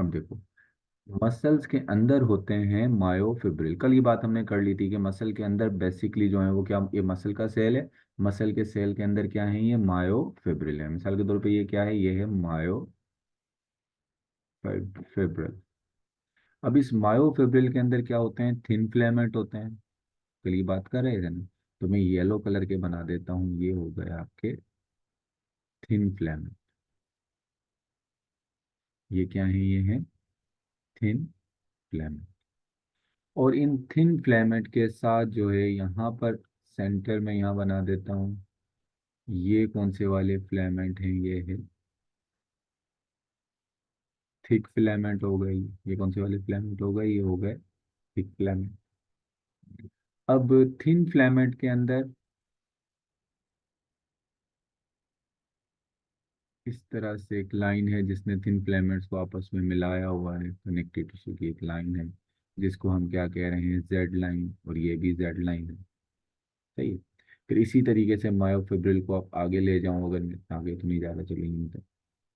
अब देखो, मसल्स के अंदर होते हैं मायोफिब्रिल। कल ये बात हमने कर ली थी कि मसल के अंदर बेसिकली जो है वो क्या, ये मसल का सेल है, मसल के सेल के अंदर क्या है, ये मायोफिब्रिल है। मिसाल के तौर पे ये क्या है, ये है मायोफिब्रिल। अब इस मायोफिब्रिल के अंदर क्या होते हैं, थिन फिलामेंट होते हैं। कल ये बात कर रहे थे ना, तो मैं येलो कलर के बना देता हूँ, ये हो गए आपके थिन फिलामेंट। ये क्या है, ये है थिन फिलामेंट। और इन थिन फिलामेंट के साथ जो है यहाँ पर सेंटर में यहाँ बना देता हूँ, ये कौन से वाले फिलामेंट हैं, ये है थिक फिलामेंट हो गई। ये कौन से वाले फिलामेंट हो गए, ये हो गए थिक फिलामेंट। अब थिन फिलामेंट के अंदर इस तरह से एक लाइन है जिसने थिन फिलामेंट्स को आपस में मिलाया हुआ है, कनेक्टिव टिश्यू की एक लाइन है, जिसको हम क्या कह रहे हैं, जेड लाइन, और ये भी जेड लाइन है। सही है। फिर इसी तरीके से मायोफिब्रिल को आप आगे ले जाओ, अगर आगे तो नहीं ज़्यादा चलेंगे तो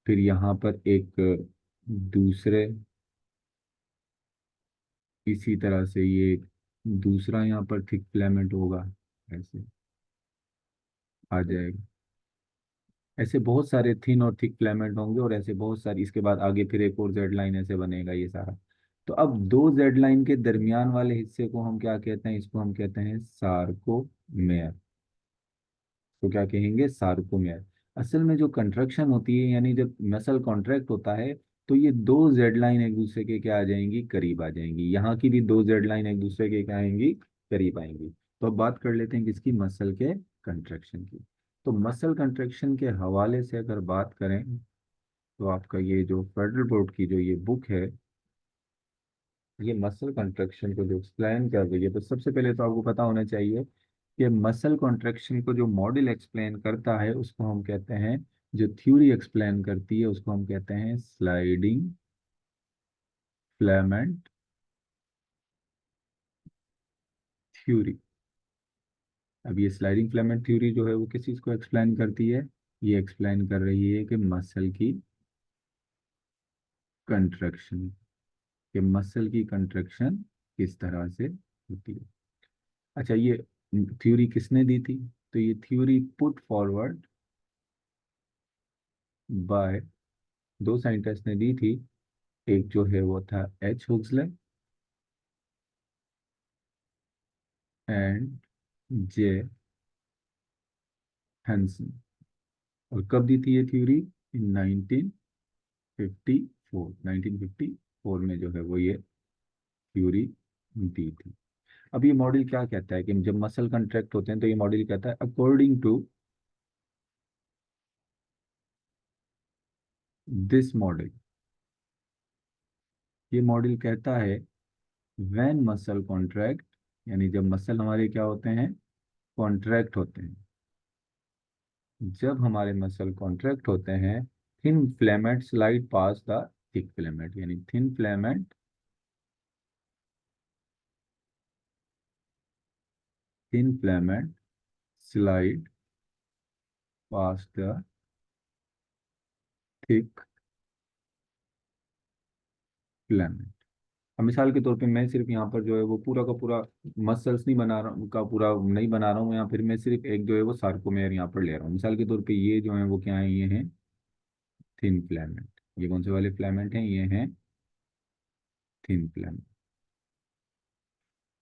फिर यहाँ पर एक दूसरे, इसी तरह से ये दूसरा यहाँ पर थिक फिलामेंट होगा, ऐसे आ जाएगा। ऐसे बहुत सारे थिन और थिक फिलामेंट होंगे, और ऐसे बहुत सारी, इसके बाद आगे फिर एक और जेड लाइन ऐसे बनेगा ये सारा। तो अब दो जेड लाइन के दरमियान वाले हिस्से को हम क्या कहते हैं, इसको हम कहते हैं सार्कोमेयर। तो क्या कहेंगे, सार्कोमेयर। असल में जो कंट्रक्शन होती है, यानी जब मसल कॉन्ट्रैक्ट होता है, तो ये दो जेड लाइन एक दूसरे के क्या आ जाएंगी, करीब आ जाएंगी। यहाँ की भी दो जेड लाइन एक दूसरे के क्या आएंगी, करीब आएंगी। तो अब बात कर लेते हैं किसकी, मसल के कंट्रक्शन की। तो मसल कंट्रक्शन के हवाले से अगर बात करें, तो आपका ये जो फेडरल बोर्ड की जो ये बुक है, ये मसल कंट्रक्शन को जो एक्सप्लेन कर रही है, तो सबसे पहले तो आपको पता होना चाहिए कि मसल कॉन्ट्रैक्शन को जो मॉडल एक्सप्लेन करता है उसको हम कहते हैं, जो थ्योरी एक्सप्लेन करती है उसको हम कहते हैं स्लाइडिंग फिलामेंट थ्योरी। अब ये स्लाइडिंग फिलामेंट थ्योरी जो है वो किस चीज़ को एक्सप्लेन करती है, ये एक्सप्लेन कर रही है कि मसल की कंट्रक्शन, कि मसल की कंट्रक्शन किस तरह से होती है। अच्छा, ये थ्योरी किसने दी थी, तो ये थ्योरी पुट फॉरवर्ड बाय, दो साइंटिस्ट ने दी थी। एक जो है वो था एच हुक्सले एंड जे हैंसन। और कब दी थी ये थ्योरी, इन 1954, 1954 में जो है वो ये थ्योरी दी थी। अब ये मॉडल क्या कहता है कि जब मसल कंट्रैक्ट होते हैं, तो ये मॉडल कहता है अकॉर्डिंग टू दिस मॉडल, ये मॉडल कहता है व्हेन मसल कॉन्ट्रैक्ट, यानी जब मसल हमारे क्या होते हैं, कॉन्ट्रैक्ट होते हैं, जब हमारे मसल कॉन्ट्रैक्ट होते हैं, thin filament slide past the thick filament, यानी thin filament slide past the thick filament. अब मिसाल के तौर पे मैं सिर्फ यहाँ पर जो है वो पूरा का पूरा मसल्स नहीं बना रहा हूँ, का पूरा नहीं बना रहा हूँ, या फिर मैं सिर्फ एक जो है वो सार्कोमेयर यहाँ पर ले रहा हूँ। मिसाल के तौर पे ये जो है वो क्या है, ये हैं थिन फिलामेंट। ये कौन से वाले फिलामेंट हैं, ये हैं थिन फिलामेंट।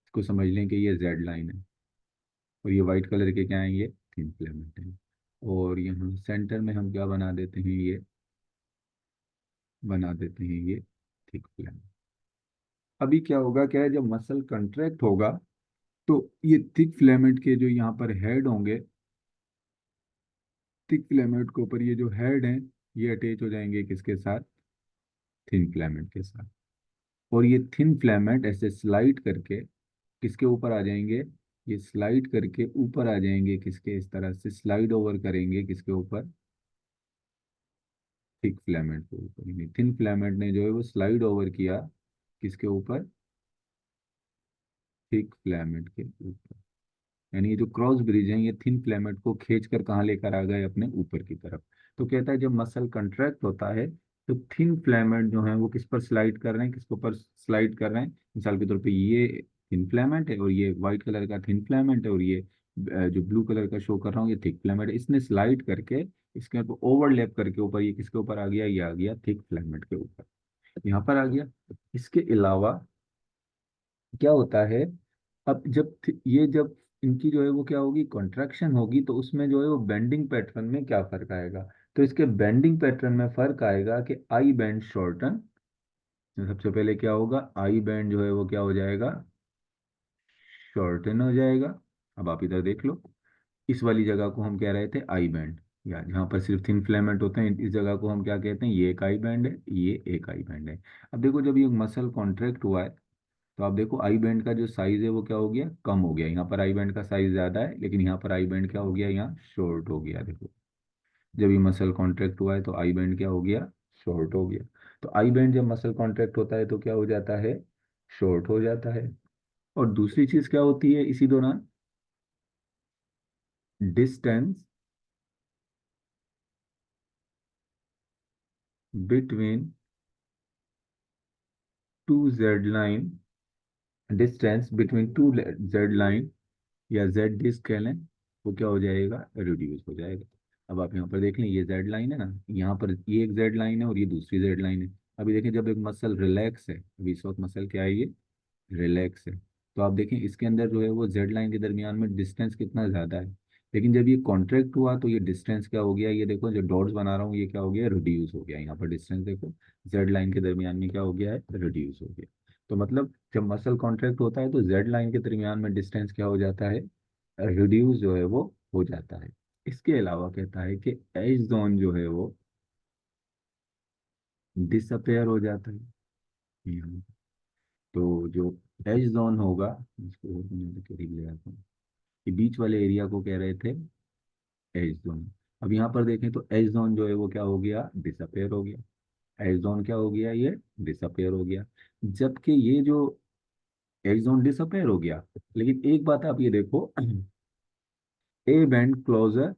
इसको समझ लें कि ये जेड लाइन है, और ये वाइट कलर के क्या है, ये थिन फिलामेंट है। और यहाँ सेंटर में हम क्या बना देते हैं, ये बना देते हैं ये थिक फिलामेंट। अभी क्या होगा, क्या है, जब मसल कंट्रैक्ट होगा, तो ये थिक फिलामेंट के जो यहाँ पर हेड होंगे, थिक फिलामेंट के ऊपर ये जो हेड हैं, ये अटैच हो जाएंगे किसके साथ, थिन फिलामेंट के साथ। और ये थिन फिलामेंट ऐसे स्लाइड करके किसके ऊपर आ जाएंगे, ये स्लाइड करके ऊपर आ जाएंगे किसके, इस तरह से स्लाइड ओवर करेंगे किसके ऊपर, थिक फिलामेंट के ऊपर। यानी थिन फिलामेंट ने जो है वो स्लाइड ओवर किया किसके ऊपर, थिक फिलामेंट के ऊपर। यानी ये जो क्रॉस ब्रिज है, ये थिन फिलामेंट को खींच कर कहाँ लेकर आ गए, अपने ऊपर की तरफ। तो कहता है जब मसल कंट्रैक्ट होता है, तो थिन फिलामेंट जो है वो किस पर स्लाइड कर रहे हैं, किसके ऊपर स्लाइड कर रहे हैं? मिसाल के तौर पे ये थिन फिलामेंट है और ये व्हाइट कलर का थिन फिलामेंट है, और ये जो ब्लू कलर का शो कर रहा हूँ ये थिक फिलामेंट है। इसने स्लाइड करके इसके ऊपर ओवरलैप करके ऊपर ये किसके ऊपर आ गया? ये आ गया थिक फिलामेंट के ऊपर, यहाँ पर आ गया। इसके अलावा क्या होता है, अब जब इनकी जो है वो क्या होगी, कॉन्ट्रैक्शन होगी, तो उसमें जो है वो बेंडिंग पैटर्न में क्या फर्क आएगा? तो इसके बेंडिंग पैटर्न में फर्क आएगा कि आई बैंड शॉर्टन। सबसे पहले क्या होगा, आई बैंड जो है वो क्या हो जाएगा? शॉर्टन हो जाएगा। अब आप इधर देख लो, इस वाली जगह को हम कह रहे थे आई बैंड, या जहाँ पर सिर्फ थिन फिलामेंट होते हैं इस जगह को हम क्या कहते हैं? ये एक आई बैंड है, ये एक आई बैंड है। अब देखो जब ये मसल कॉन्ट्रैक्ट हुआ है, तो आप देखो आई बैंड का जो साइज है वो क्या हो गया? कम हो गया। यहाँ पर आई बैंड का साइज ज्यादा है, लेकिन यहाँ पर आई बैंड क्या हो गया? यहाँ शॉर्ट हो गया। देखो जब ये मसल कॉन्ट्रैक्ट हुआ है तो आई बैंड क्या हो गया? शॉर्ट हो गया। तो आई बैंड जब मसल कॉन्ट्रैक्ट होता है तो क्या हो जाता है? शॉर्ट हो जाता है। और दूसरी चीज क्या होती है इसी दौरान? Distance between two Z line, distance between two Z line या जेड डिस्क कह लें, वो क्या हो जाएगा? रिड्यूस हो जाएगा। अब आप यहाँ पर देख लें, ये जेड लाइन है ना, यहाँ पर ये एक जेड लाइन है और ये दूसरी जेड लाइन है। अभी देखें जब एक मसल रिलैक्स है, अभी इस वक्त मसल क्या है? ये रिलैक्स है। तो आप देखें इसके अंदर जो है वो जेड लाइन के दरमियान में डिस्टेंस कितना ज़्यादा है। लेकिन जब ये कॉन्ट्रैक्ट हुआ तो ये डिस्टेंस क्या हो गया? ये देखो जो डॉट्स बना रहा हूँ ये क्या हो गया? रिड्यूस हो गया। यहाँ पर डिस्टेंस देखो, जेड लाइन के दरमियान में क्या हो गया है? रिड्यूस हो गया। तो मतलब जब मसल कॉन्ट्रैक्ट होता है तो जेड लाइन के दरमियान में डिस्टेंस क्या हो जाता है? रिड्यूस जो है वो हो जाता है। इसके अलावा कहता है कि एज जोन जो है वो डिसअपेयर हो जाता है। हम्म। तो जो एज जोन होगा, इसको और मैं करीब ले आता हूँ, ये बीच वाले एरिया को कह रहे थे एज जोन। अब यहाँ पर देखें तो एज जोन जो है वो क्या हो गया? डिसअपेयर हो गया। एज जोन क्या हो गया? ये डिसअपेयर हो गया। जबकि ये जो एज जोन डिसअपेयर हो गया, लेकिन एक बात आप ये देखो, a band closer,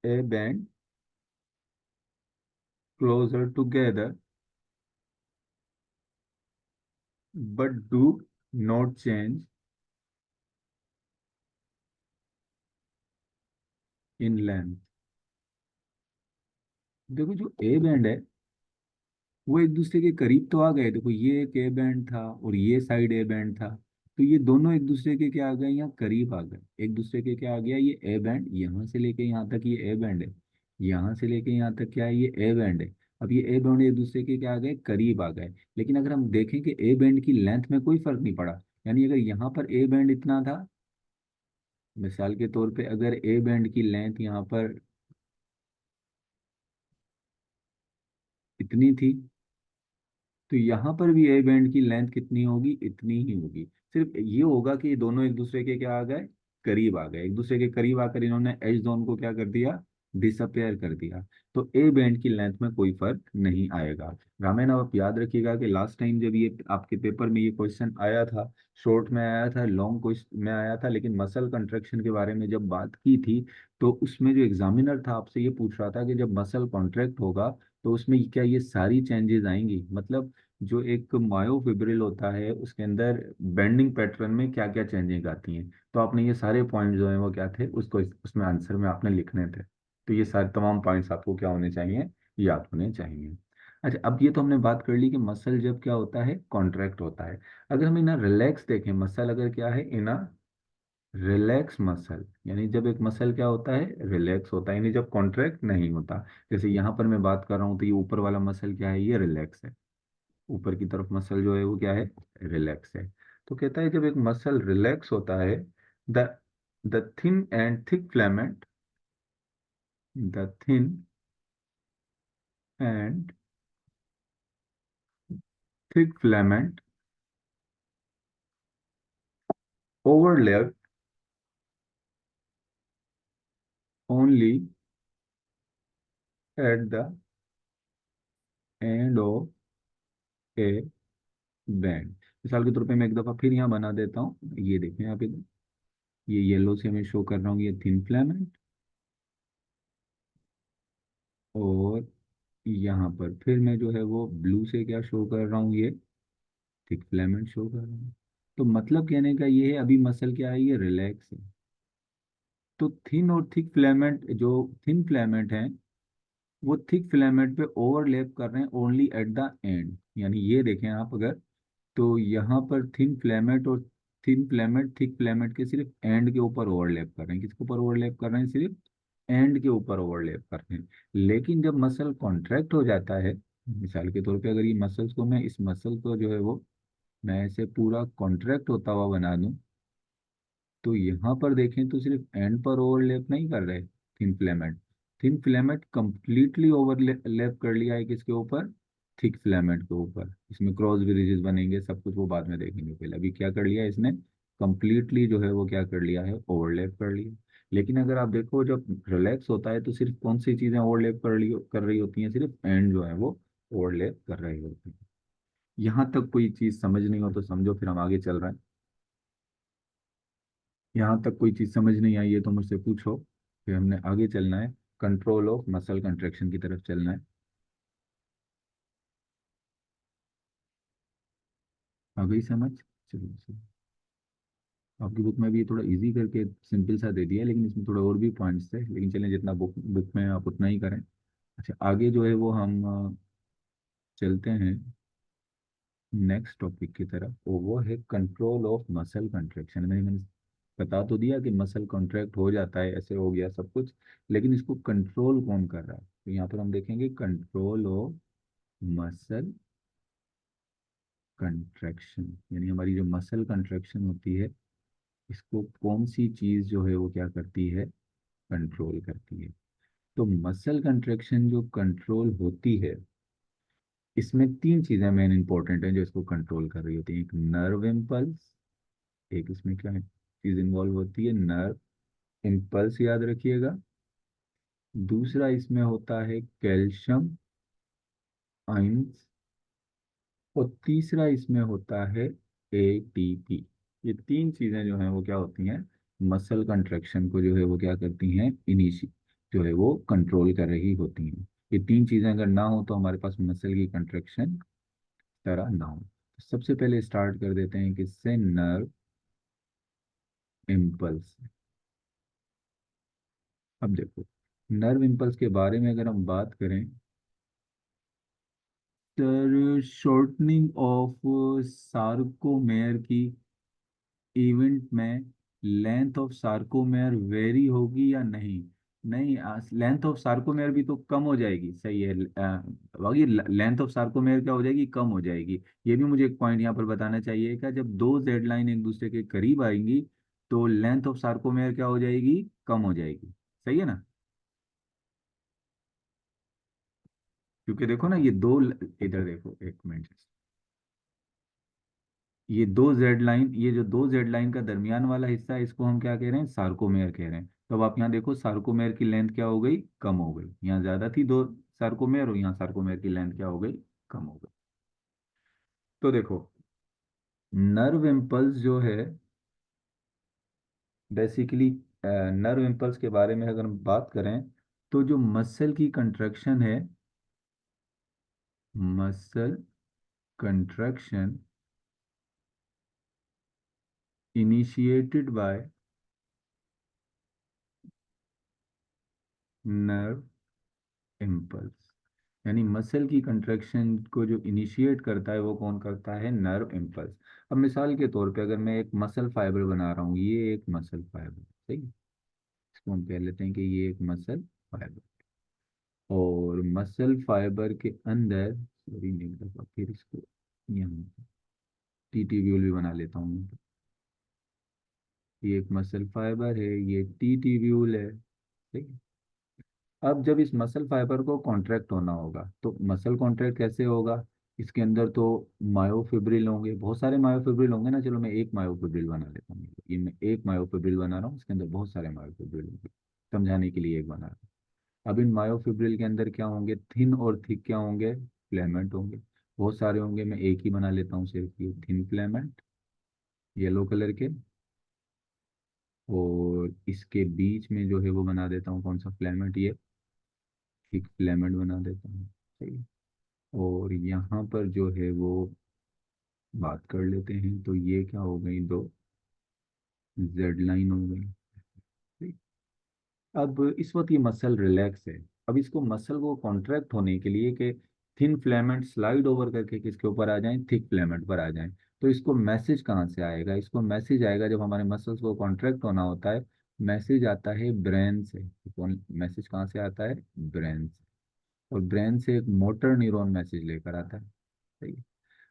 a band closer together but do not change in length। देखो जो ए बैंड है वो एक दूसरे के करीब तो आ गए। देखो ये एक ए बैंड था और ये साइड ए बैंड था, तो ये दोनों एक दूसरे के क्या आ गए? यहाँ करीब आ गए। एक दूसरे के क्या आ गया? ये ए बैंड यहाँ से लेके यहाँ तक ये ए बैंड है, यहाँ से लेके यहाँ तक क्या है? ये ए बैंड है। अब ये ए बैंड एक दूसरे के क्या आ गए? करीब आ गए। लेकिन अगर हम देखें कि ए बैंड की लेंथ में कोई फर्क नहीं पड़ा, यानी अगर यहाँ पर ए बैंड इतना था, मिसाल के तौर पे अगर ए बैंड की लेंथ यहाँ पर इतनी थी, तो यहाँ पर भी ए बैंड की लेंथ कितनी होगी? इतनी ही होगी। सिर्फ ये होगा कि ये दोनों एक दूसरे के क्या आ गए? करीब आ गए। एक दूसरे के करीब आकर इन्होंने एज जोन को क्या कर दिया? डिसअपेयर कर दिया। तो ए बैंड की लेंथ में कोई फर्क नहीं आएगा। रामेन आप याद रखिएगा कि लास्ट टाइम जब ये आपके पेपर में ये क्वेश्चन आया था, शॉर्ट में आया था, लॉन्ग क्वेश्चन में आया था, लेकिन मसल कंट्रैक्शन के बारे में जब बात की थी, तो उसमें जो एग्जामिनर था आपसे ये पूछ रहा था कि जब मसल कॉन्ट्रैक्ट होगा तो उसमें क्या ये सारी चेंजेस आएंगी? मतलब जो एक मायोफिब्रिल होता है उसके अंदर बेंडिंग पैटर्न में क्या क्या चेंजिंग आती हैं। तो आपने ये सारे पॉइंट जो हैं वो क्या थे, उसको उसमें आंसर में आपने लिखने थे। तो ये सारे तमाम पॉइंट्स आपको क्या होने चाहिए? याद होने चाहिए। अच्छा, अब ये तो हमने बात कर ली कि मसल जब क्या होता है? कॉन्ट्रैक्ट होता है। अगर हम इना रिलैक्स देखें, मसल अगर क्या है? इना रिलैक्स मसल, यानी जब एक मसल क्या होता है? रिलैक्स होता है, यानी जब कॉन्ट्रैक्ट नहीं होता। जैसे यहाँ पर मैं बात कर रहा हूँ तो ये ऊपर वाला मसल क्या है? ये रिलैक्स है। ऊपर की तरफ मसल जो है वो क्या है? रिलैक्स है। तो कहता है जब एक मसल रिलैक्स होता है, the the thin and thick filament, the thin and thick filament overlap only at the end of a band। मिसाल के तौर पे मैं एक दफा फिर यहाँ बना देता हूँ, ये देखें आप इधर, ये येलो से मैं शो कर रहा हूँ, ये थिन फिलामेंट, और यहाँ पर फिर मैं जो है वो ब्लू से क्या शो कर रहा हूँ, ये थिक फिलामेंट शो कर रहा हूँ। तो मतलब कहने का ये है, अभी मसल क्या है, ये रिलैक्स है। तो थिन और थिक फिलामेंट, जो थिन फिलामेंट है वो थिक फिलामेंट पे ओवरलैप कर रहे हैं ओनली एट द एंड। यानी ये देखें आप अगर, तो यहाँ पर थिन फिलामेंट और थिन फिलामेंट थिक फिलामेंट के सिर्फ एंड के ऊपर ओवरलैप कर रहे हैं। किसके ऊपर ओवरलैप कर रहे हैं, सिर्फ एंड के ऊपर ओवरलैप कर रहे हैं। लेकिन जब मसल कॉन्ट्रैक्ट हो जाता है, मिसाल के तौर पे अगर ये मसल्स को मैं, इस मसल को जो है वो मैं ऐसे पूरा कॉन्ट्रैक्ट होता हुआ बना दूं, तो यहाँ पर देखें तो सिर्फ एंड पर ओवरलैप नहीं कर रहे thin filament. Thin filament completely overlap कर लिया है किसके ऊपर, थिक फिलामेंट के ऊपर। इसमें क्रॉस ब्रिजेस बनेंगे, सब कुछ वो बाद में देखेंगे, पहले अभी क्या कर लिया इसने, कंप्लीटली जो है वो क्या कर लिया है, ओवरलैप कर लिया। लेकिन अगर आप देखो जब रिलैक्स होता है तो सिर्फ कौन सी चीजें ओवरलैप कर रही होती हैं, सिर्फ एंड जो है वो ओवरलैप कर रही होती है। यहाँ तक कोई चीज समझ नहीं हो तो समझो, फिर हम आगे चल रहे हैं। यहाँ तक कोई चीज़ समझ नहीं आई है तो मुझसे पूछो, फिर हमने आगे चलना है, कंट्रोल ऑफ मसल कंट्रैक्शन की तरफ चलना है। आ गई समझ? चलो चलो। आपकी बुक में भी ये थोड़ा इजी करके सिंपल सा दे दिया है, लेकिन इसमें थोड़ा और भी पॉइंट्स थे, लेकिन चलें जितना बुक बुक में आप उतना ही करें। अच्छा, आगे जो है वो हम चलते हैं नेक्स्ट टॉपिक की तरफ, और वो है कंट्रोल ऑफ मसल कंट्रैक्शन। मैंने बता तो दिया कि मसल कॉन्ट्रैक्ट हो जाता है, ऐसे हो गया सब कुछ, लेकिन इसको कंट्रोल कौन कर रहा है, तो यहाँ पर हम देखेंगे कंट्रोल ऑफ मसल कंट्रैक्शन। यानी हमारी जो मसल कंट्रैक्शन होती है, इसको कौन सी चीज जो है वो क्या करती है, कंट्रोल करती है। तो मसल कंट्रैक्शन जो कंट्रोल होती है, इसमें तीन चीजें मेन इंपॉर्टेंट हैं जो इसको कंट्रोल कर रही होती है। एक नर्व इम्पल्स, एक इसमें क्या है चीज इन्वॉल्व होती है, नर्व इम्पल्स याद रखिएगा। दूसरा इसमें होता है कैल्शियम आयंस, और तीसरा इसमें होता है एटीपी। ये तीन चीजें जो हैं वो क्या होती हैं, मसल कंट्रैक्शन को जो है वो क्या करती हैं, इनिशी जो है वो कंट्रोल कर रही होती हैं। ये तीन चीजें अगर ना हो तो हमारे पास मसल की कंट्रैक्शन तरह ना हो। तो सबसे पहले स्टार्ट कर देते हैं किससे, नर्व इम्पल्स। अब देखो, नर्व इम्पल्स के बारे में अगर हम बात करें, सर शॉर्टनिंग ऑफ सार्कोमेयर की इवेंट में लेंथ ऑफ सार्कोमेयर वेरी होगी या नहीं? नहीं, लेंथ ऑफ सार्कोमेयर भी तो कम हो जाएगी, सही है। बाकी लेंथ ऑफ सार्कोमेयर क्या हो जाएगी, कम हो जाएगी। ये भी मुझे एक पॉइंट यहाँ पर बताना चाहिए क्या, जब दो जेड लाइन एक दूसरे के करीब आएंगी तो लेंथ ऑफ सार्कोमेयर क्या हो जाएगी, कम हो जाएगी, सही है ना? क्योंकि देखो ना, ये दो इधर देखो एक मिनट, ये दो जेड लाइन, ये जो दो जेड लाइन का दरमियान वाला हिस्सा है, इसको हम क्या कह रहे हैं, सार्कोमेयर कह रहे हैं। तो अब आप यहाँ देखो सार्कोमेयर की लेंथ क्या हो गई, कम हो गई। यहाँ ज्यादा थी दो सार्कोमेयर, और यहाँ सार्कोमेयर की लेंथ क्या हो गई, कम हो गई। तो देखो, नर्व इम्पल्स जो है बेसिकली, नर्व इम्पल्स के बारे में अगर हम बात करें, तो जो मसल की कंट्रैक्शन है, muscle contraction initiated by nerve impulse. यानी मसल की कंट्रैक्शन को जो इनिशिएट करता है वो कौन करता है, नर्व इम्पल्स। अब मिसाल के तौर पे अगर मैं एक मसल फाइबर बना रहा हूँ, ये एक मसल फाइबर, सही है? इसको हम कह लेते हैं कि ये एक मसल फाइबर, और मसल फाइबर के अंदर, सॉरी नहीं लगा, फिर इसको यहाँ टी ट्यूब्यूल भी बना लेता हूँ। ये एक मसल फाइबर है, ये टी ट्यूब्यूल है, ठीक है। अब जब इस मसल फाइबर को कॉन्ट्रैक्ट होना होगा, तो मसल कॉन्ट्रैक्ट कैसे होगा, इसके अंदर तो मायोफिब्रिल होंगे, बहुत सारे मायोफिब्रिल होंगे ना। चलो मैं एक मायोफिब्रिल बना लेता हूँ, ये मैं एक मायोफिब्रिल बना रहा हूँ, इसके अंदर बहुत सारे मायोफिब्रिल होंगे, समझाने के लिए एक बना रहा हूँ। अब इन मायोफिब्रिल के अंदर क्या होंगे, थिन और थिक क्या होंगे, फिलामेंट होंगे। बहुत सारे होंगे, मैं एक ही बना लेता हूँ, सिर्फ ये थिन फिलामेंट येलो कलर के, और इसके बीच में जो है वो बना देता हूँ कौन सा फिलामेंट, ये थिक फिलामेंट बना देता हूँ। सही है। और यहाँ पर जो है वो बात कर लेते हैं, तो ये क्या हो गई, दो जेड लाइन हो गई। ठीक। अब इस वक्त ये मसल रिलैक्स है। अब इसको मसल को कॉन्ट्रैक्ट होने के लिए कि थिन फिलामेंट स्लाइड ओवर करके किसके ऊपर आ जाएं, थिक फिलामेंट पर आ जाएं, तो इसको मैसेज कहाँ से आएगा, इसको मैसेज आएगा जब हमारे मसल्स को कॉन्ट्रैक्ट होना होता है, मैसेज आता है ब्रेन से। मैसेज कहाँ से आता है, ब्रेन से। और ब्रेन से एक मोटर न्यूरॉन मैसेज लेकर आता है। सही है।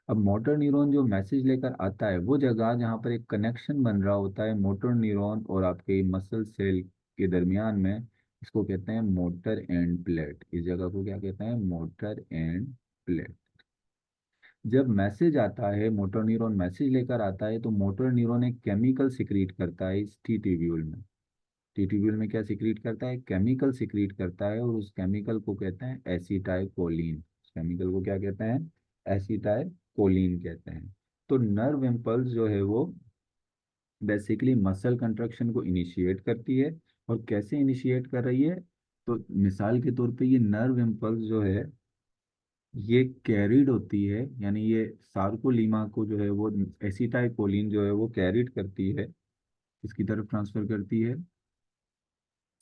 अब मोटर न्यूरॉन जो मैसेज लेकर आता है, वो जगह जहाँ पर एक कनेक्शन बन रहा होता है मोटर न्यूरॉन और आपके मसल सेल के दरमियान में, इसको कहते हैं मोटर एंड प्लेट। इस जगह को क्या कहते हैं, मोटर एंड प्लेट। जब मैसेज आता है, मोटर न्यूरॉन मैसेज लेकर आता है, तो मोटर न्यूरॉन एक केमिकल सिक्रीट करता है इस टी ट्यूब्यूल में। टी ट्यूब्यूल में क्या सिक्रीट करता है, केमिकल सिक्रीट करता है, और उस केमिकल को कहते हैं एसिटाइकोलिन। उस केमिकल को क्या कहते हैं, एसिटाइकोलिन कहते हैं। तो नर्व इम्पल्स जो है वो बेसिकली मसल कंट्रक्शन को इनिशिएट करती है। और कैसे इनिशिएट कर रही है, तो मिसाल के तौर पे ये नर्व इम्पल्स जो है ये कैरिड होती है, यानी ये सार्कोलीमा को जो है वो एसिटाइकोलिन जो है वो कैरिड करती है, इसकी तरफ ट्रांसफर करती है,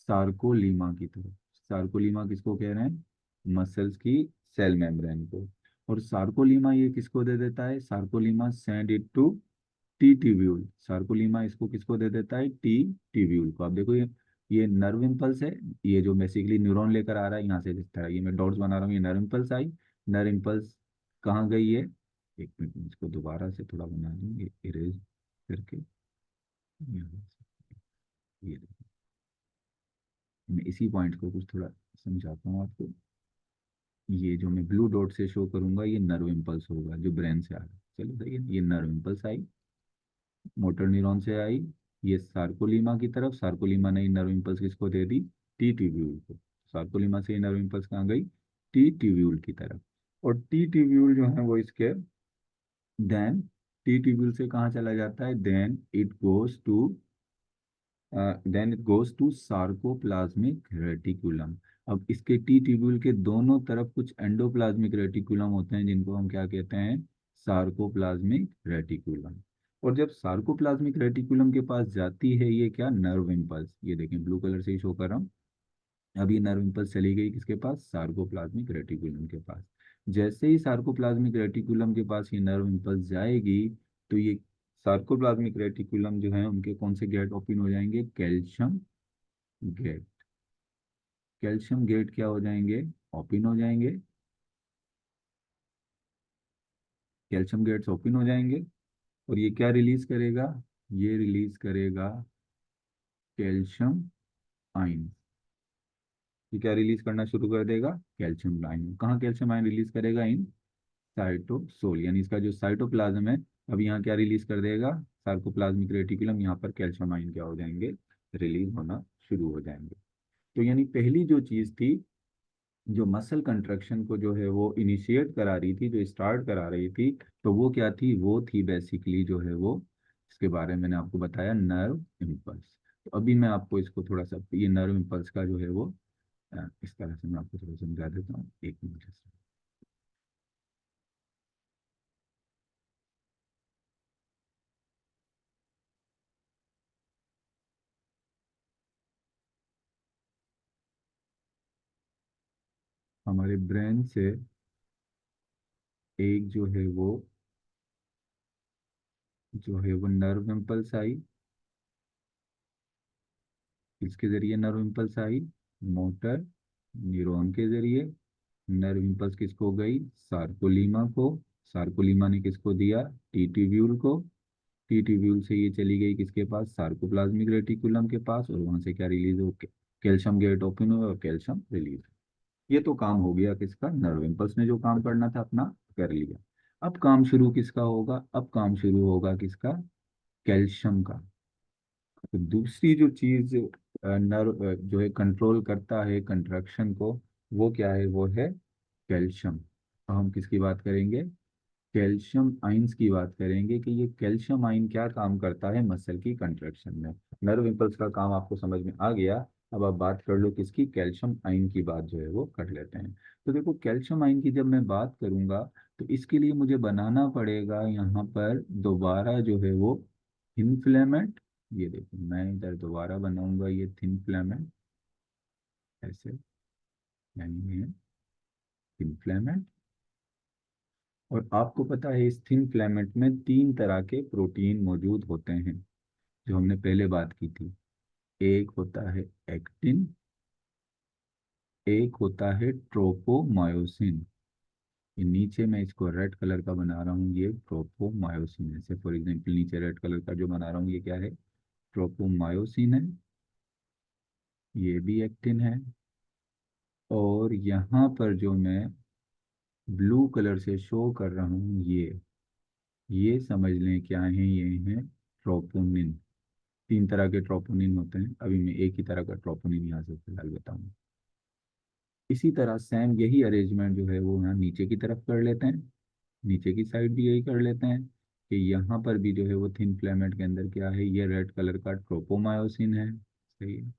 सार्कोलीमा की तरफ। सार्कोलीमा किसको कह रहे हैं, मसल्स की सेल मेम्ब्रेन को। और सार्कोलीमा ये किसको दे देता है, sarcolemma send it to T tubule. Sarcolemma इसको किसको दे देता है, टी ट्यूब्यूल को। अब देखो ये नर्व इम्पल्स है, ये जो बेसिकली न्यूरॉन लेकर आ रहा है यहाँ से, जिस तरह ये मैं डॉट्स बना रहा हूँ, ये नर्व इम्पल्स आई। नर्व इम्पल्स कहाँ गई है, एक मिनट में इसको दोबारा से थोड़ा बना दूँ, इरेज करके। यहाँ से ये देखो, मैं इसी पॉइंट को कुछ थोड़ा समझाता हूँ आपको। ये जो मैं ब्लू डॉट से शो करूंगा, ये नर्व इम्पल्स होगा जो ब्रेन से आ रहा है। चलो सही है, ये नर्व इम्पल्स आई, मोटर न्यूरॉन से आई, ये सार्कोलीमा की तरफ। सार्कोलीमा ने नर्व इम्पल्स किसको दे दी, टी ट्यूब्यूल को। सार्कोलीमा से नर्व इम्पल्स कहाँ गई, टी ट्यूब्यूल की तरफ। और टी ट्यूब्यूल जो है वो इसके देन टी ट्यूब्यूल से कहाँ चला जाता है, then it goes to sarcoplasmic reticulum. अब इसके टी ट्यूब्यूल के दोनों तरफ कुछ एंडोप्लाज्मिक रेटिकुलम होते हैं, जिनको हम क्या कहते हैं, सार्कोप्लाज्मिक रेटिकुलम। और जब सार्कोप्लाज्मिक रेटिकुलम के पास जाती है ये क्या, नर्व इम्पल्स, ये देखें ब्लू कलर से ही शो कर रहा हूँ। अब ये नर्व इम्पल्स चली गई किसके पास, सार्कोप्लाज्मिक रेटिकुलम के पास। जैसे ही सार्कोप्लाज्मिक रेटिकुलम के पास ये नर्व इम्पल्स जाएगी, तो ये सार्कोप्लाज्मिक रेटिकुलम जो है उनके कौन से गेट ओपन हो जाएंगे, कैल्शियम गेट। कैल्शियम गेट क्या हो जाएंगे, ओपन हो जाएंगे। कैल्शियम गेट्स ओपन हो जाएंगे, और ये क्या रिलीज करेगा, ये रिलीज करेगा कैल्शियम आयन। ये क्या रिलीज करना शुरू कर देगा, कैल्शियम आयन। कहाँ कैल्शियम आयन रिलीज करेगा, इन साइटोसोल, यानी इसका जो साइटोप्लाज्म है। अब यहाँ क्या रिलीज कर देगा, सार्कोप्लाज्मिक रेटिकुलम, यहाँ पर कैल्शियम आयन क्या हो जाएंगे, रिलीज होना शुरू हो जाएंगे। तो यानी पहली जो चीज थी, जो मसल कंट्रक्शन को जो है वो इनिशिएट करा रही थी, जो स्टार्ट करा रही थी, तो वो क्या थी, वो थी बेसिकली जो है वो, इसके बारे में मैंने आपको बताया, नर्व इम्पल्स। तो अभी मैं आपको इसको थोड़ा सा ये नर्व इम्पल्स का जो है वो इस तरह से मैं आपको थोड़ा समझा देता हूँ, एक मिनट। हमारे ब्रेन से एक जो है वो नर्व इम्पल्स आई। किसके जरिए नर्व इम्पल्स आई, मोटर न्यूरॉन के जरिए। नर्व इम्पल्स किसको गई, सार्कोलीमा को। सार्कोलीमा ने किसको दिया, टी ट्यूब्यूल को। टी ट्यूब्यूल से ये चली गई किसके पास, सार्कोप्लाज्मिक रेटिकुलम के पास, और वहां से क्या रिलीज हो, कैल्शियम गेट ओपन हुआ और कैल्शियम रिलीज। ये तो काम हो गया किसका, नर्व इम्पल्स ने जो काम करना था अपना कर लिया। अब काम शुरू किसका होगा, अब काम शुरू होगा किसका, कैल्शियम का। तो दूसरी जो चीज नर्व जो है कंट्रोल करता है कंट्रक्शन को, वो क्या है, वो है कैल्शियम। तो हम किसकी बात करेंगे, कैल्शियम आइंस की बात करेंगे कि ये कैल्शियम आइन क्या काम करता है मसल की कंट्रक्शन में। नर्व इम्पल्स का काम आपको समझ में आ गया। अब आप बात कर लो किसकी, कैल्शियम आयन की बात जो है वो कर लेते हैं। तो देखो कैल्शियम आयन की जब मैं बात करूंगा तो इसके लिए मुझे बनाना पड़ेगा यहाँ पर दोबारा जो है वो थिन फिलामेंट। ये देखो मैं इधर दोबारा बनाऊंगा ये थिन फिलामेंट ऐसे, यानी ये थिन फिलामेंट। और आपको पता है इस थिन फिलामेंट में तीन तरह के प्रोटीन मौजूद होते हैं जो हमने पहले बात की थी। एक होता है एक्टिन, एक होता है ट्रोपोमायोसिन। ये नीचे मैं इसको रेड कलर का बना रहा हूँ, ये ट्रोपोमायोसिन है। जैसे फॉर एग्जांपल नीचे रेड कलर का जो बना रहा हूँ ये क्या है, ट्रोपोमायोसिन है। ये भी एक्टिन है। और यहाँ पर जो मैं ब्लू कलर से शो कर रहा हूँ ये समझ लें क्या है, ये है ट्रोपोनिन। तीन तरह के ट्रोपोनिन होते हैं, अभी मैं एक ही तरह का ट्रोपोनिन यहाँ से फिलहाल बताऊँ। इसी तरह सेम यही अरेंजमेंट जो है वो यहाँ नीचे की तरफ कर लेते हैं, नीचे की साइड भी यही कर लेते हैं कि यहाँ पर भी जो है वो थिन फिलामेंट के अंदर क्या है, ये रेड कलर का ट्रोपोमायोसिन है, सही है।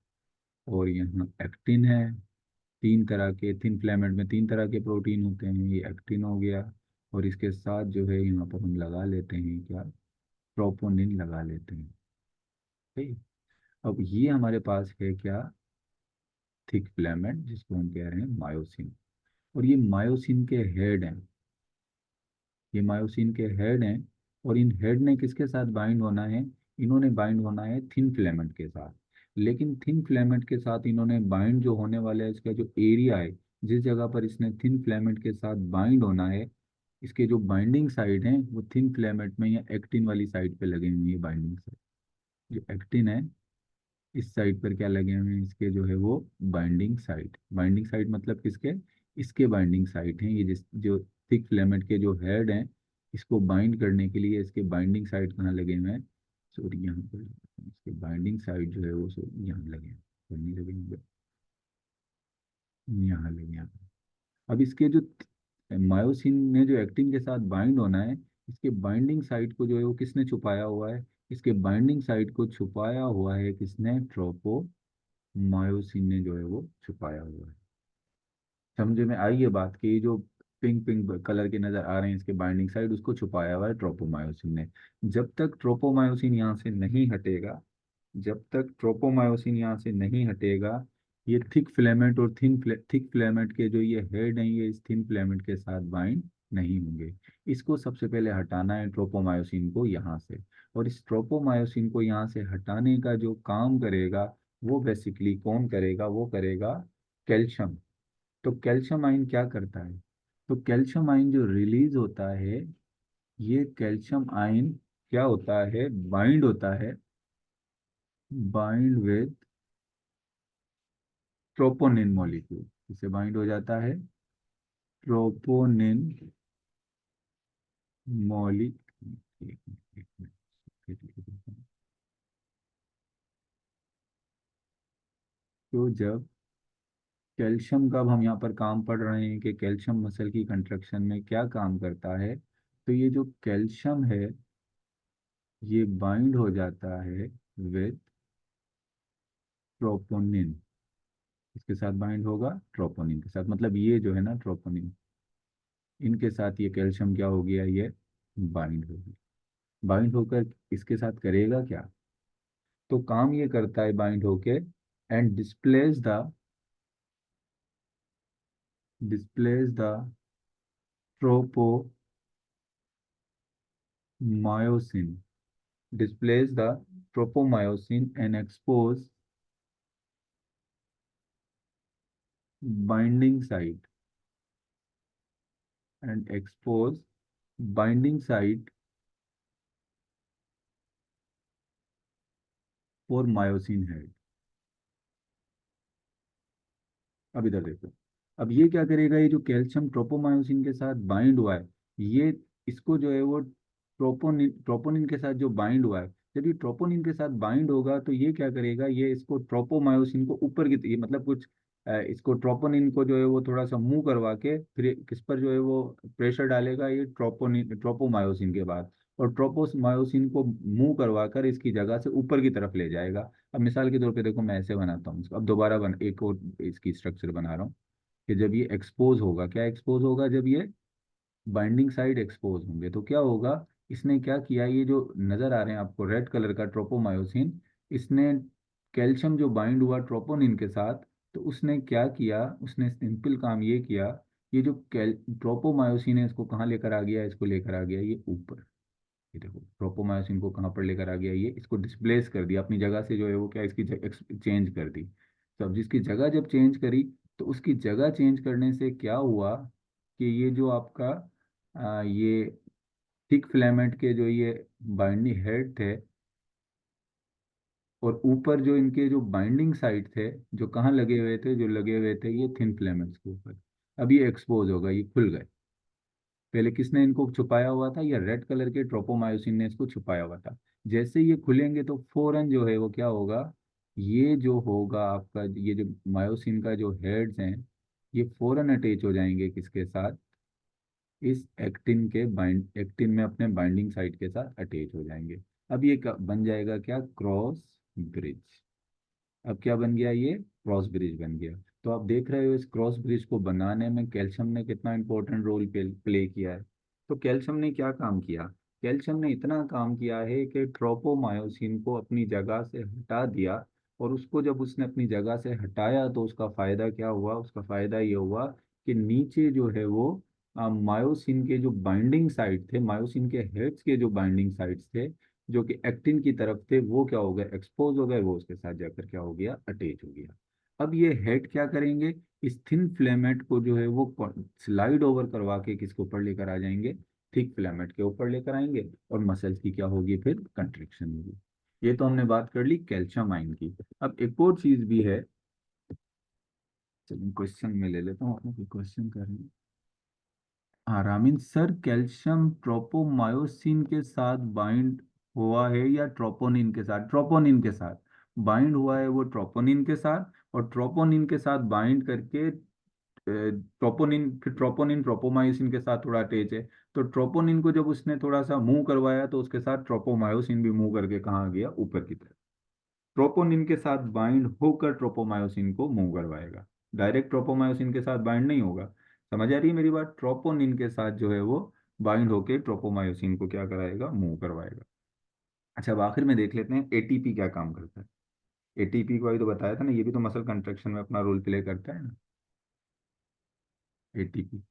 और यहाँ एक्टिन है। तीन तरह के थिन फिलामेंट में तीन तरह के प्रोटीन होते हैं, ये एक्टिन हो गया। और इसके साथ जो है यहाँ पर हम लगा लेते हैं क्या, ट्रोपोनिन लगा लेते हैं, सही। अब ये हमारे पास है क्या, थिक फिलामेंट जिसको हम कह रहे हैं मायोसिन। और ये मायोसिन के हेड हैं, ये मायोसिन के हेड हैं। और इन हेड ने किसके साथ बाइंड होना है, इन्होंने बाइंड होना है थिन फिलामेंट के साथ। लेकिन थिन फिलामेंट के साथ इन्होंने बाइंड जो होने वाला है, इसका जो एरिया है, जिस जगह पर इसने थिन फिलामेंट के साथ बाइंड होना है, इसके जो बाइंडिंग साइड हैं वो थिन फिलामेंट में या एक्टिन वाली साइड पे लगे हुए हैं। बाइंडिंग साइड जो एक्टिन है इस साइड पर क्या लगे हुए हैं, इसके जो है वो बाइंडिंग साइट। बाइंडिंग साइट मतलब किसके, इसके बाइंडिंग साइट हैं ये, जिस जो थिक फिलामेंट के जो हेड हैं इसको बाइंड करने के लिए इसके बाइंडिंग साइट कहाँ लगे हुए हैं, सॉरी यहाँ पर इसके बाइंडिंग साइट जो है वो यहाँ लगे हैं, पर नहीं लगे होंगे, यहाँ लगे हैं। अब इसके जो मायोसिन ने जो एक्टिन के साथ बाइंड होना है, इसके बाइंडिंग साइट को जो है वो किसने छुपाया हुआ है, इसके बाइंडिंग साइट को छुपाया हुआ है किसने, ट्रोपो मायोसिन ने जो है वो छुपाया हुआ है। समझे में आई ये बात कि ये जो पिंक पिंक कलर के नजर आ रहे हैं इसके बाइंडिंग साइड, उसको छुपाया हुआ है ट्रोपोमायोसिन ने। जब तक ट्रोपोमायोसिन यहाँ से नहीं हटेगा, जब तक ट्रोपोमायोसिन यहाँ से नहीं हटेगा, ये थिक फिलामेंट और थिक फिलामेंट के जो ये हेड हैं ये इस थिन फिलामेंट के साथ बाइंड नहीं होंगे। इसको सबसे पहले हटाना है ट्रोपोमायोसिन को यहाँ से। और इस ट्रोपोमायोसिन को यहाँ से हटाने का जो काम करेगा वो बेसिकली कौन करेगा, वो करेगा कैल्शियम। तो कैल्शियम आयन क्या करता है, तो कैल्शियम आयन जो रिलीज होता है, ये कैल्शियम आयन क्या होता है, बाइंड होता है, बाइंड विद ट्रोपोनिन मॉलिक्यूल। इससे बाइंड हो जाता है ट्रोपोनिन मॉलिक्यूल। तो जब कैल्शियम का अब हम यहाँ पर काम पढ़ रहे हैं कि कैल्शियम मसल की कंस्ट्रक्शन में क्या काम करता है, तो ये जो कैल्शियम है ये बाइंड हो जाता है विद ट्रोपोनिन। इसके साथ बाइंड होगा ट्रोपोनिन के साथ, मतलब ये जो है ना ट्रोपोनिन, इनके साथ ये कैल्शियम क्या हो गया, ये बाइंड हो गया। बाइंड होकर इसके साथ करेगा क्या, तो काम ये करता है बाइंड होके and displace the tropomyosin, displace the tropomyosin and expose binding site and expose binding site for myosin head। अब इधर देखो, अब ये क्या करेगा, ये जो कैल्शियम ट्रोपोमायोसिन के साथ बाइंड हुआ है, ये इसको जो है वो ट्रोपोनिन ट्रोपोनिन के साथ जो बाइंड हुआ है, जब ये ट्रोपोनिन के साथ बाइंड होगा तो ये क्या करेगा, ये इसको ट्रोपोमायोसिन को ऊपर की ये मतलब कुछ इसको ट्रोपोनिन को जो है वो थोड़ा सा मूव करवा के फिर किस पर जो है वो प्रेशर डालेगा, ये ट्रोपोनिन ट्रोपोमायोसिन के बाद। और ट्रोपोमायोसिन को मूव करवा कर इसकी जगह से ऊपर की तरफ ले जाएगा। अब मिसाल के तौर पे देखो, मैं ऐसे बनाता हूँ इसको, अब दोबारा एक और इसकी स्ट्रक्चर बना रहा हूँ कि जब ये एक्सपोज होगा, क्या एक्सपोज होगा, जब ये बाइंडिंग साइड एक्सपोज होंगे तो क्या होगा, इसने क्या किया, ये जो नजर आ रहे हैं आपको रेड कलर का ट्रोपोमायोसिन, इसने कैल्शियम जो बाइंड हुआ ट्रोपोनिन के साथ, तो उसने क्या किया, उसने सिंपल काम ये किया, ये जो कैल ट्रोपोमायोसिन है इसको कहाँ लेकर आ गया, इसको लेकर आ गया ये ऊपर। ये देखो ट्रोपोमायोसिन को कहाँ पर लेकर आ गया, ये इसको डिस्प्लेस कर दिया अपनी जगह से, जो है वो क्या, इसकी चेंज कर दी। तो अब जिसकी जगह जब चेंज करी, तो उसकी जगह चेंज करने से क्या हुआ कि ये जो आपका ये थिक फिलामेंट के जो ये बाइंडिंग हेड थे, और ऊपर जो इनके जो बाइंडिंग साइड थे, जो कहाँ लगे हुए थे, जो लगे हुए थे ये थिन फिलामेंट्स के ऊपर, अब ये एक्सपोज हो गए, ये खुल गए। पहले किसने इनको छुपाया हुआ था, या रेड कलर के ट्रोपोमायोसिन ने इसको छुपाया हुआ था। जैसे ये खुलेंगे तो फौरन जो है वो क्या होगा, ये जो होगा आपका, ये जो मायोसिन का जो हेड्स हैं, ये फौरन अटैच हो जाएंगे किसके साथ, इस एक्टिन के बाइंड, एक्टिन में अपने बाइंडिंग साइट के साथ अटैच हो जाएंगे। अब ये बन जाएगा क्या, क्रॉस ब्रिज। अब क्या बन गया, ये क्रॉस ब्रिज बन गया। तो आप देख रहे हो इस क्रॉस ब्रिज को बनाने में कैल्शियम ने कितना इंपॉर्टेंट रोल प्ले किया है। तो कैल्शियम ने क्या काम किया, कैल्शियम ने इतना काम किया है कि ट्रोपोमायोसिन को अपनी जगह से हटा दिया। और उसको जब उसने अपनी जगह से हटाया तो उसका फायदा क्या हुआ, उसका फायदा ये हुआ कि नीचे जो है वो मायोसिन के जो बाइंडिंग साइट थे, मायोसिन के हेड्स के जो बाइंडिंग साइट्स थे, जो कि एक्टिन की तरफ थे, वो क्या हो गए, एक्सपोज हो गए, वो उसके साथ जाकर क्या हो गया, अटैच हो गया। अब ये हेड क्या करेंगे, इस थिन फिलामेंट को जो है वो स्लाइड ओवर करवा के किसके ऊपर लेकर आ जाएंगे, थिक फिलामेंट के ऊपर लेकर आएंगे, और मसल्स की क्या होगी, फिर कंट्रिक्शन होगी। ये तो हमने बात कर ली कैल्शियम आयन की। अब एक और चीज भी है, चलिए क्वेश्चन में ले लेता हूँ, आपने क्वेश्चन कर रहे हैं। हाँ रामीन सर, कैल्शियम ट्रोपोमायोसिन के साथ बाइंड हुआ है या ट्रोपोनिन के साथ, ट्रोपोनिन के साथ बाइंड हुआ है, वो ट्रोपोनिन के साथ, और ट्रोपोनिन के साथ बाइंड करके ट्रोपोनिन, फिर ट्रोपोनिन ट्रोपोमायोसिन के साथ थोड़ा अटैच है। तो ट्रोपोनिन को जब उसने थोड़ा सा मूव करवाया तो उसके साथ ट्रोपोमायोसिन भी मूव करके कहाँ गया, ऊपर की तरफ। ट्रोपोनिन के साथ बाइंड होकर ट्रोपोमायोसिन को मूव करवाएगा, डायरेक्ट ट्रोपोमायोसिन के साथ बाइंड नहीं होगा। समझ आ रही है मेरी बात, ट्रोपोनिन के साथ जो है वो बाइंड होकर ट्रोपोमायोसिन को क्या कराएगा, मूव करवाएगा। अच्छा, अब आखिर में देख लेते हैं एटीपी क्या काम करता है। एटीपी को अभी तो बताया था ना, ये भी तो मसल कंट्रक्शन में अपना रोल प्ले करता है ना, एटीपी।